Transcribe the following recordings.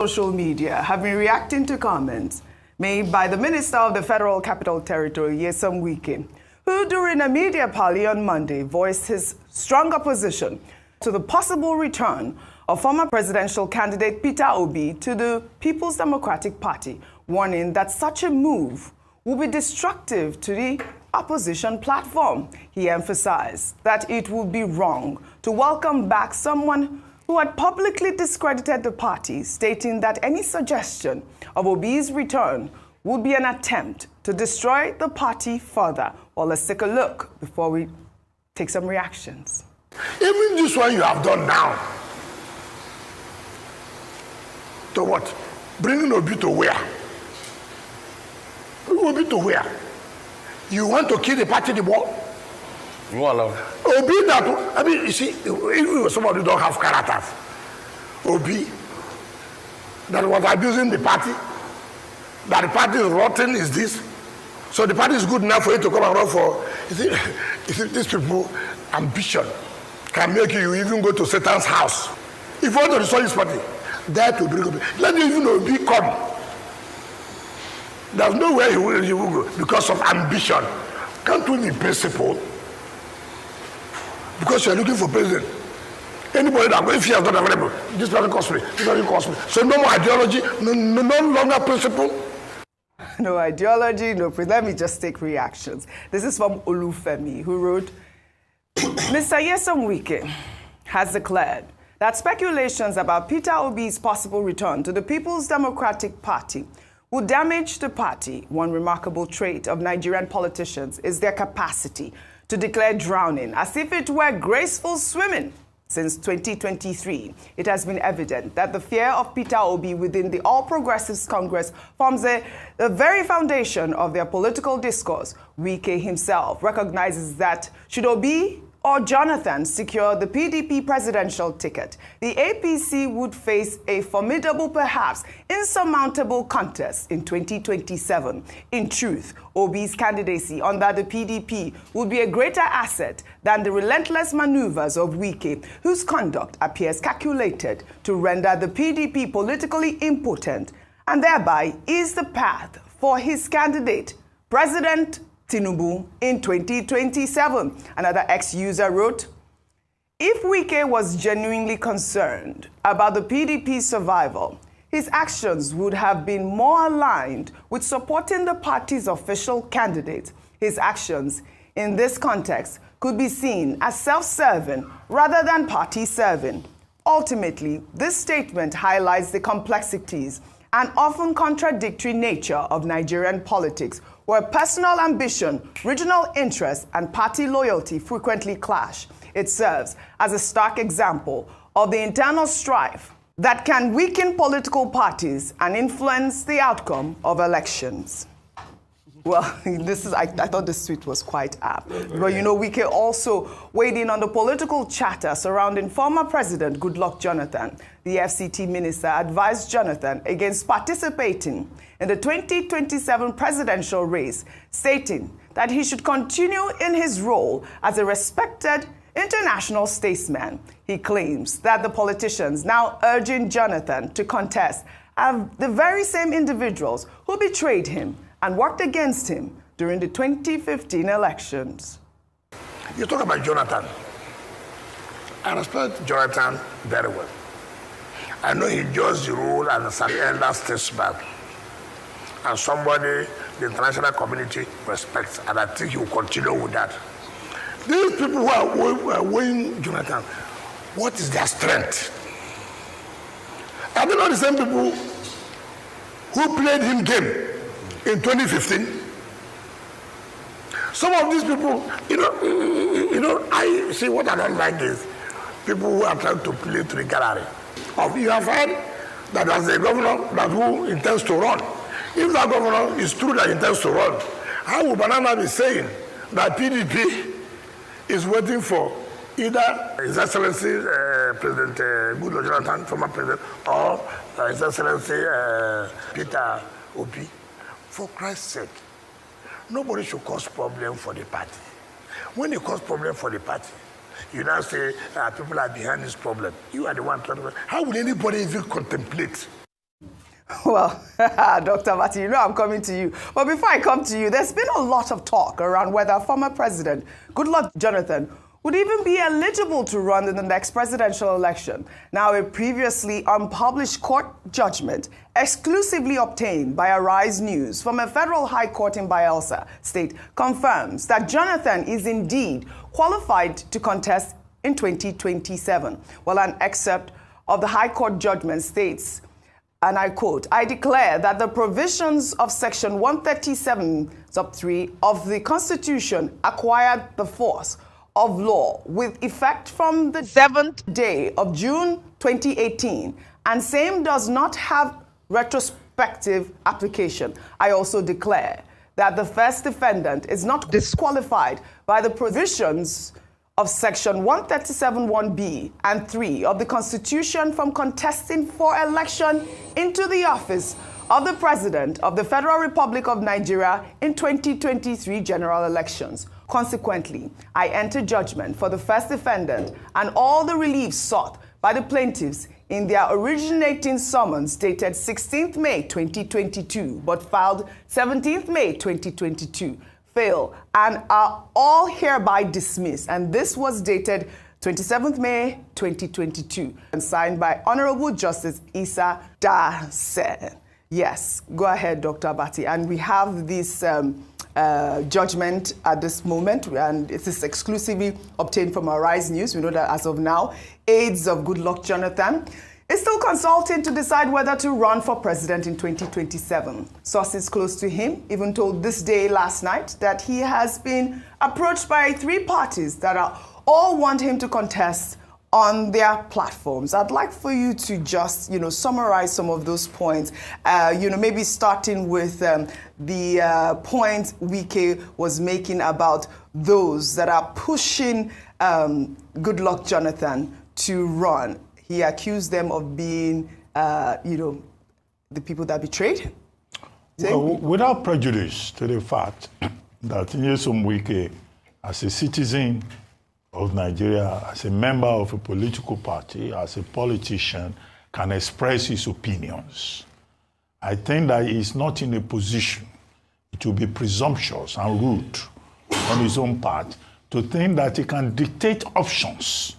Social media have been reacting to comments made by the Minister of the Federal Capital Territory, Nyesom Wike, who during a media parley on Monday voiced his strong opposition to the possible return of former presidential candidate Peter Obi to the People's Democratic Party, warning that such a move will be destructive to the opposition platform. He emphasized that it would be wrong to welcome back someone who had publicly discredited the party, stating that any suggestion of Obi's return would be an attempt to destroy the party further. Well, let's take a look before we take some reactions. Even this one you have done now. To what? Bringing Obi to where? Bring Obi to where? You want to kill the party the more? Obi that, I mean, you see, if somebody don't have characters, Obi that was abusing the party, that the party is rotten is this, so the party is good enough for you to come around for, you see these people, ambition can make you even go to Satan's house. If you want to destroy this party, that will bring Obi. Let me even Obi come. There's nowhere he will go because of ambition. Can't we be principled? Because you're looking for president. Anybody that, if he has not available, this person costs me, this person costs me. So no more ideology, no longer principle. No ideology, no. Let me just take reactions. This is from Olufemi, who wrote, Mr. Nyesom Wike has declared that speculations about Peter Obi's possible return to the People's Democratic Party will damage the party. One remarkable trait of Nigerian politicians is their capacity to declare drowning as if it were graceful swimming. Since 2023, it has been evident that the fear of Peter Obi within the All Progressives Congress forms the very foundation of their political discourse. Wike himself recognizes that should Obi or Jonathan secure the PDP presidential ticket, the APC would face a formidable, perhaps insurmountable contest in 2027. In truth, Obi's candidacy under the PDP would be a greater asset than the relentless maneuvers of Wike, whose conduct appears calculated to render the PDP politically impotent and thereby ease the path for his candidate, President Tinubu, in 2027. Another ex-user wrote, if Wike was genuinely concerned about the PDP's survival, his actions would have been more aligned with supporting the party's official candidate. His actions in this context could be seen as self-serving rather than party-serving. Ultimately, this statement highlights the complexities and often contradictory nature of Nigerian politics, where personal ambition, regional interest, and party loyalty frequently clash. It serves as a stark example of the internal strife that can weaken political parties and influence the outcome of elections. Well, I thought this tweet was quite apt. But you know, Wike also weighed in on the political chatter surrounding former President Goodluck Jonathan. The FCT minister advised Jonathan against participating in the 2027 presidential race, stating that he should continue in his role as a respected international statesman. He claims that the politicians now urging Jonathan to contest are the very same individuals who betrayed him and worked against him during the 2015 elections. You talk about Jonathan. I respect Jonathan very well. I know he judged the role as an elder statesman and somebody the international community respects, and I think he will continue with that. These people who are weighing Jonathan, what is their strength? Are they not the same people who played him game in 2015? Some of these people, I see what I don't like is people who are trying to play to the gallery. You have heard that there's a governor who intends to run. If that governor is true that he intends to run, how would Banana be saying that PDP is waiting for either His Excellency President Goodluck Jonathan, former president, or His Excellency Peter Obi? For Christ's sake, nobody should cause problem for the party. When you cause problem for the party, You now say people are behind this problem. You are the one trying to. How will anybody even contemplate Well, Dr. Abati, you know I'm coming to you. But before I come to you, there's been a lot of talk around whether former President Goodluck Jonathan would even be eligible to run in the next presidential election. Now, a previously unpublished court judgment exclusively obtained by Arise News from a federal high court in Bayelsa State confirms that Jonathan is indeed qualified to contest in 2027. Well, an excerpt of the high court judgment states, and I quote, "I declare that the provisions of Section 137(3) of the Constitution acquired the force of law with effect from the 7th day of June 2018, and same does not have retrospective application. I also declare that the first defendant is not disqualified by the provisions of Section 137(1)(b) and 3 of the Constitution from contesting for election into the office of the President of the Federal Republic of Nigeria in 2023 general elections. Consequently, I enter judgment for the first defendant and all the relief sought by the plaintiffs in their originating summons dated 16th May 2022, but filed 17th May 2022, fail, and are all hereby dismissed." And this was dated 27th May 2022 and signed by Honorable Justice Issa Dasen. Yes, go ahead, Dr. Abati. And we have this judgment at this moment, and it is exclusively obtained from Arise News. We know that as of now, aides of Goodluck Jonathan is still consulting to decide whether to run for president in 2027. Sources close to him even told This Day last night that he has been approached by 3 parties that all want him to contest on their platforms. I'd like for you to just, summarize some of those points, maybe starting with the point Wike was making about those that are pushing Goodluck Jonathan to run. He accused them of being, the people that betrayed him. Well, without prejudice to the fact that Nyesom Wike, as a citizen of Nigeria, as a member of a political party, as a politician, can express his opinions, I think that he is not in a position to be presumptuous and rude on his own part to think that he can dictate options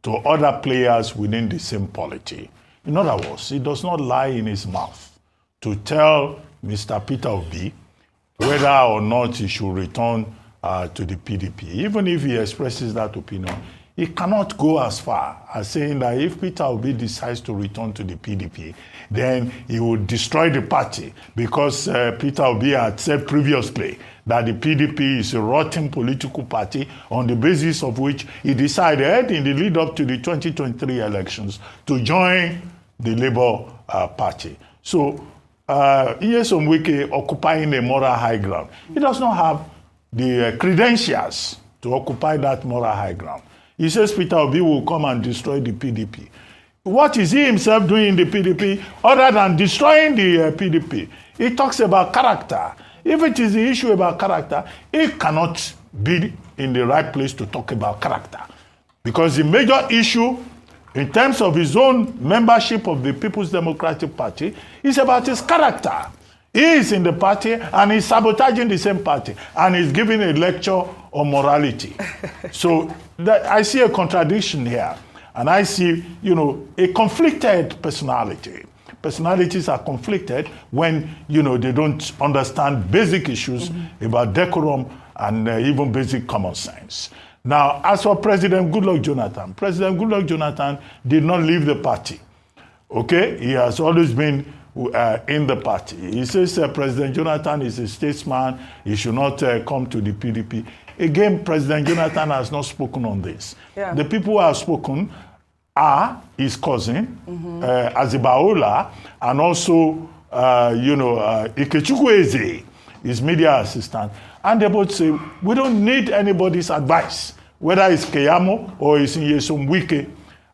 to other players within the same polity. In other words, it does not lie in his mouth to tell Mr. Peter Obi whether or not he should return to the PDP. Even if he expresses that opinion, he cannot go as far as saying that if Peter Obi decides to return to the PDP, then he would destroy the party, because Peter Obi had said previously that the PDP is a rotten political party, on the basis of which he decided in the lead up to the 2023 elections to join the Labour Party. So Nyesom Wike occupying a moral high ground. He does not have the credentials to occupy that moral high ground. He says Peter Obi will come and destroy the PDP. What is he himself doing in the PDP other than destroying the PDP? He talks about character. If it is the issue about character, he cannot be in the right place to talk about character. Because the major issue in terms of his own membership of the People's Democratic Party is about his character. He is in the party and he's sabotaging the same party, and he's giving a lecture on morality. So I see a contradiction here, and I see, a conflicted personality. Personalities are conflicted when, they don't understand basic issues about decorum and even basic common sense. Now, as for President Goodluck Jonathan did not leave the party. Okay? He has always been in the party. He says President Jonathan is a statesman. He should not come to the PDP. Again, President Jonathan has not spoken on this. Yeah. The people who have spoken are his cousin, Azibaola, and also, Ikechukwu Eze, his media assistant. And they both say, we don't need anybody's advice, whether it's Keyamo or it's Nyesom Wike.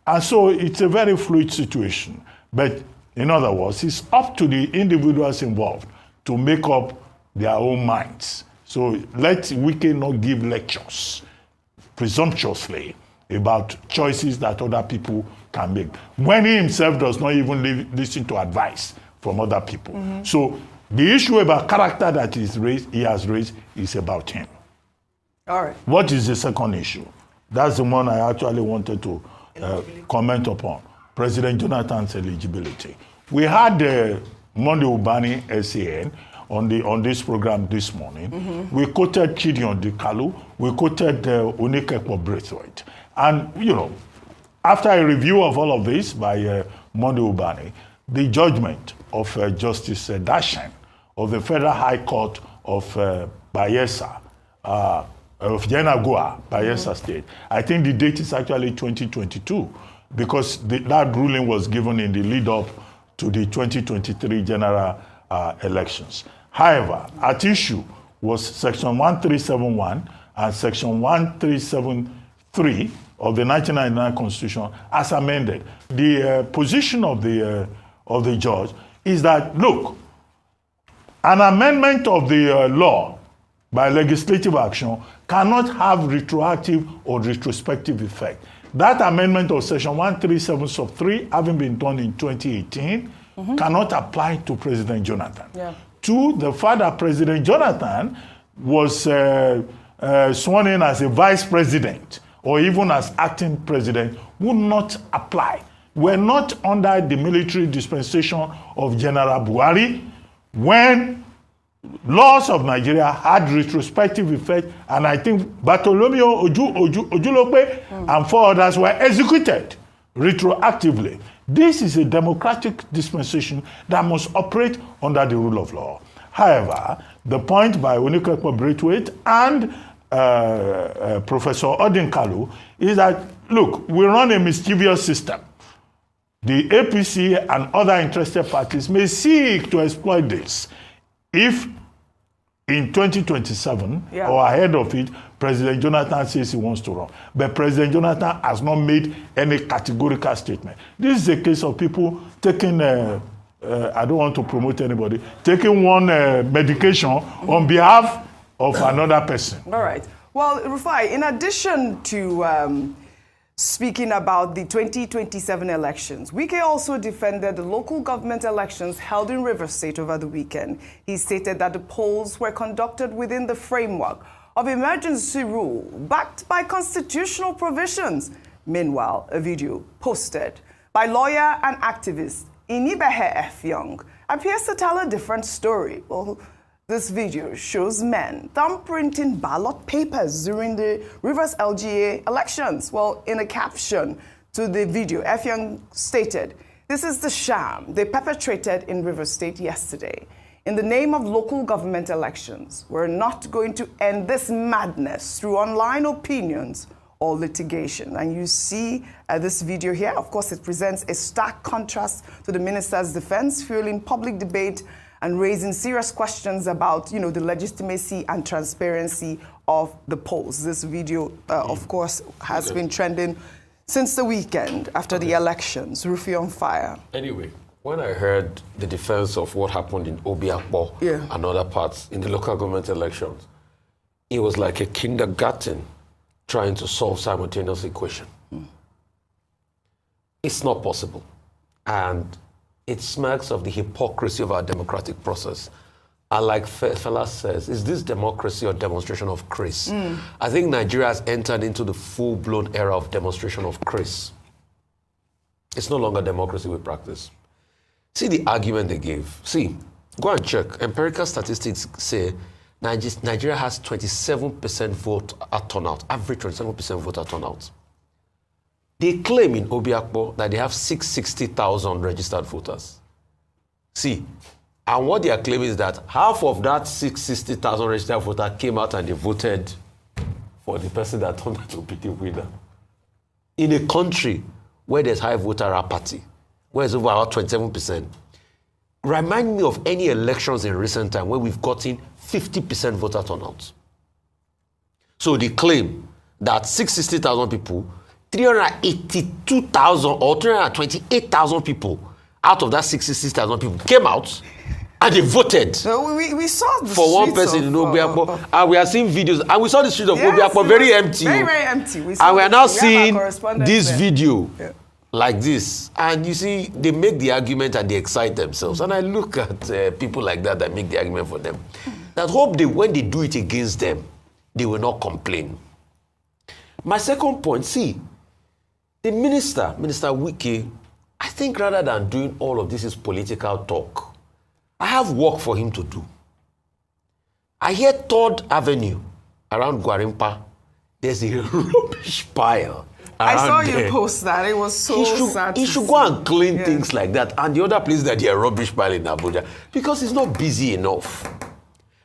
And so it's a very fluid situation. But in other words, it's up to the individuals involved to make up their own minds. So let Wike not give lectures presumptuously about choices that other people can make, when he himself does not even listen to advice from other people. So the issue about character that he has raised is about him. All right. What is the second issue? That's the one I actually wanted to comment upon. President Jonathan's eligibility. We had Monday Ubani SAN on this program this morning. We quoted Chidion Dikalu. We quoted Onikepo Braithwaite. And, you know, after a review of all of this by Monday Ubani, the judgment of Justice Dashen of the Federal High Court of Bayelsa, of Yenagoa, Bayelsa State, I think the date is actually 2022 because that ruling was given in the lead-up to the 2023 general elections. However, at issue was Section 1371 and Section 1373 of the 1999 Constitution as amended. The position of the judge is that, look, an amendment of the law by legislative action cannot have retroactive or retrospective effect. That amendment of Section 137 sub 3, having been done in 2018, cannot apply to President Jonathan. Yeah. Two, the fact that President Jonathan was sworn in as a vice president or even as acting president would not apply. We're not under the military dispensation of General Buhari when laws of Nigeria had retrospective effect, and I think Bartholomew Ojulope and 4 others were executed retroactively. This is a democratic dispensation that must operate under the rule of law. However, the point by Onikepo Braithwaite and Professor Odinkalu is that, look, we run a mischievous system. The APC and other interested parties may seek to exploit this if in 2027 or ahead of it, President Jonathan says he wants to run. But President Jonathan has not made any categorical statement. This is a case of people taking, I don't want to promote anybody, taking one medication on behalf of another person. All right. Well, Rufai, in addition to speaking about the 2027 elections, Wike also defended the local government elections held in Rivers State over the weekend. He stated that the polls were conducted within the framework of emergency rule backed by constitutional provisions. Meanwhile, a video posted by lawyer and activist Inibehe F. Young appears to tell a different story. Well, this video shows men thumbprinting ballot papers during the Rivers LGA elections. Well, in a caption to the video, F. Young stated, "This is the sham they perpetrated in Rivers State yesterday. In the name of local government elections, we're not going to end this madness through online opinions or litigation." And you see this video here. Of course, it presents a stark contrast to the minister's defense, fueling public debate and raising serious questions about, the legitimacy and transparency of the polls. This video, of course, has been trending since the weekend after the elections. Rufai on fire. Anyway, when I heard the defense of what happened in Obiakpo and other parts in the local government elections, it was like a kindergarten trying to solve simultaneous equation. It's not possible. And it smacks of the hypocrisy of our democratic process. And like Fela says, is this democracy or demonstration of Chris? I think Nigeria has entered into the full-blown era of demonstration of Chris. It's no longer democracy we practice. See the argument they gave. See, go and check. Empirical statistics say Nigeria has 27% vote at turnout, average 27% vote at turnout. They claim in Obiakpo that they have 660,000 registered voters. See, and what they are claiming is that half of that 660,000 registered voters came out and they voted for the person that turned out to be the winner. In a country where there's high voter apathy, where it's over about 27%, remind me of any elections in recent time where we've gotten 50% voter turnout. So they claim that 660,000 people, 382,000 or 328,000 people out of that 660,000 people came out and they voted. So we saw the for one person in Obiakpo, and we are seeing videos, and we saw the streets of Obiakpo very empty. Very, very empty. And we are now seeing this video like this, and you see, they make the argument and they excite themselves. And I look at people like that make the argument for them. That hope when they do it against them, they will not complain. My second point, see, the Minister Wike, I think rather than doing all of this is political talk, I have work for him to do. I hear 3rd Avenue around Gwarimpa, there's a rubbish pile. I saw you post that. It was so sad. He should go and clean things like that. And the other place that they are rubbish pile in Abuja, because he's not busy enough.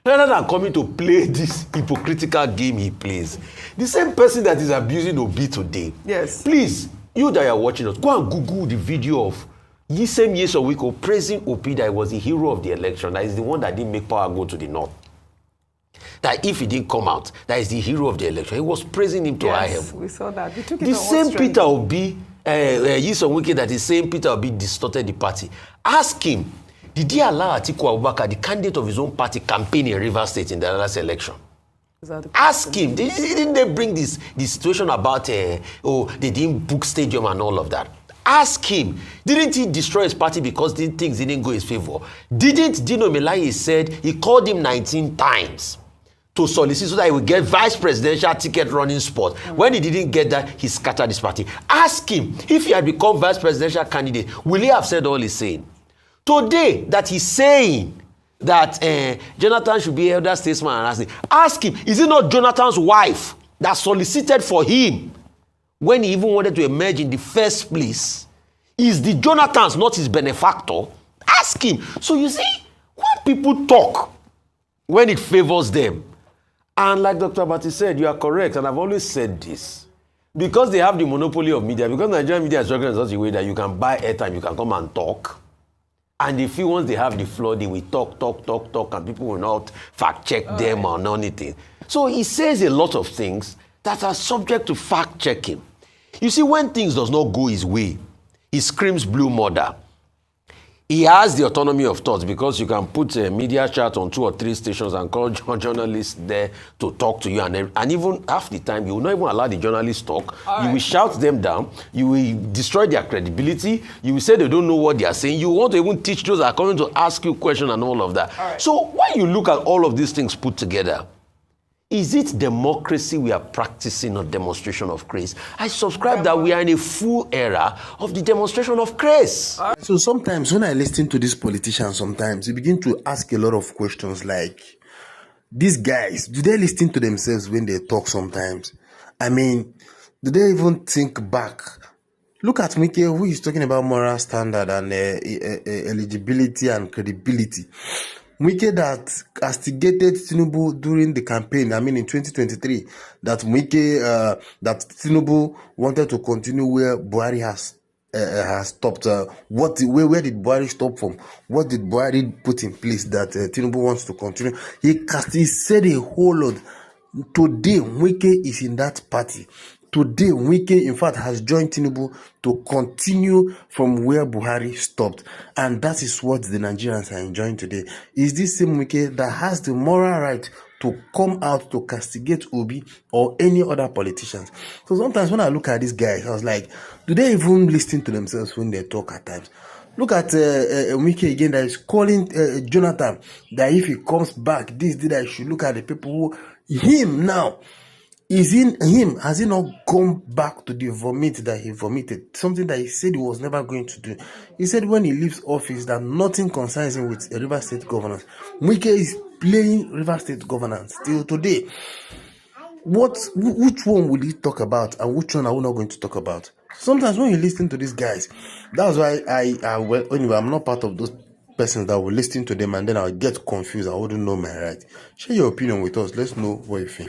Rather than coming to play this hypocritical game he plays. The same person that is abusing Obi today. Yes. Please, you that are watching us, go and Google the video of Nyesom Wike praising Obi that he was the hero of the election. That is the one that didn't make power go to the north. That if he didn't come out, that is the hero of the election. He was praising him to high heaven. Yes, we saw that. We took it the same Peter Obi, Nyesom Wike that is saying Peter Obi distorted the party. Ask him, did he allow Atiku Abubakar, the candidate of his own party, campaign in Rivers State in the last election? Ask him. Didn't they bring this situation about, they didn't book stadium and all of that? Ask him. Didn't he destroy his party because things didn't go his favor? Didn't Dino Melaye said he called him 19 times to solicit so that he would get vice presidential ticket running spot? When he didn't get that, he scattered his party. Ask him, if he had become vice presidential candidate, will he have said all he's saying? Today, that he's saying that Jonathan should be elder statesman and ask him, is it not Jonathan's wife that solicited for him when he even wanted to emerge in the first place? Is the Jonathans not his benefactor? Ask him. So you see, when people talk, when it favors them, and like Dr. Abati said, you are correct, and I've always said this, because they have the monopoly of media, because Nigerian media is structured in such a way that you can buy airtime, you can come and talk, and they feel once they have the floor, they will talk, and people will not fact-check them or anything. So he says a lot of things that are subject to fact-checking. You see, when things does not go his way, he screams blue murder. He has the autonomy of thoughts because you can put a media chat on 2 or 3 stations and call journalists there to talk to you. And even half the time, you will not even allow the journalists talk. You will shout them down. You will destroy their credibility. You will say they don't know what they are saying. You want to even teach those that are coming to ask you questions and all of that. So when you look at all of these things put together, is it democracy we are practicing or demonstration of grace? I subscribe that we are in a full era of the demonstration of grace. So sometimes when I listen to these politicians, sometimes you begin to ask a lot of questions like, these guys, do they listen to themselves when they talk sometimes? I mean, do they even think back? Look at Wike, who is talking about moral standard and eligibility and credibility. Wike that castigated Tinubu during the campaign, I mean in 2023, that Wike, that Tinubu wanted to continue where Buhari has stopped. Where did Buhari stop from? What did Buhari put in place that Tinubu wants to continue? He said a whole lot. Today, Wike is in that party. Today, Wike, in fact, has joined Tinubu to continue from where Buhari stopped. And that is what the Nigerians are enjoying today. Is this same Wike that has the moral right to come out to castigate Obi or any other politicians? So sometimes when I look at these guys, I was like, do they even listen to themselves when they talk at times? Look at Wike again that is calling Jonathan that if he comes back, that I should look at the people who, him now, is in him, has he not gone back to the vomit that he vomited? Something that he said he was never going to do. He said when he leaves office that nothing concerns him with River State governance. Wike is playing River State governance till today. Which one will he talk about and which one are we not going to talk about? Sometimes when you listen to these guys, that's why anyway, I'm not part of those persons that will listen to them and then I'll get confused. I wouldn't know my right. Share your opinion with us. Let's know what you think.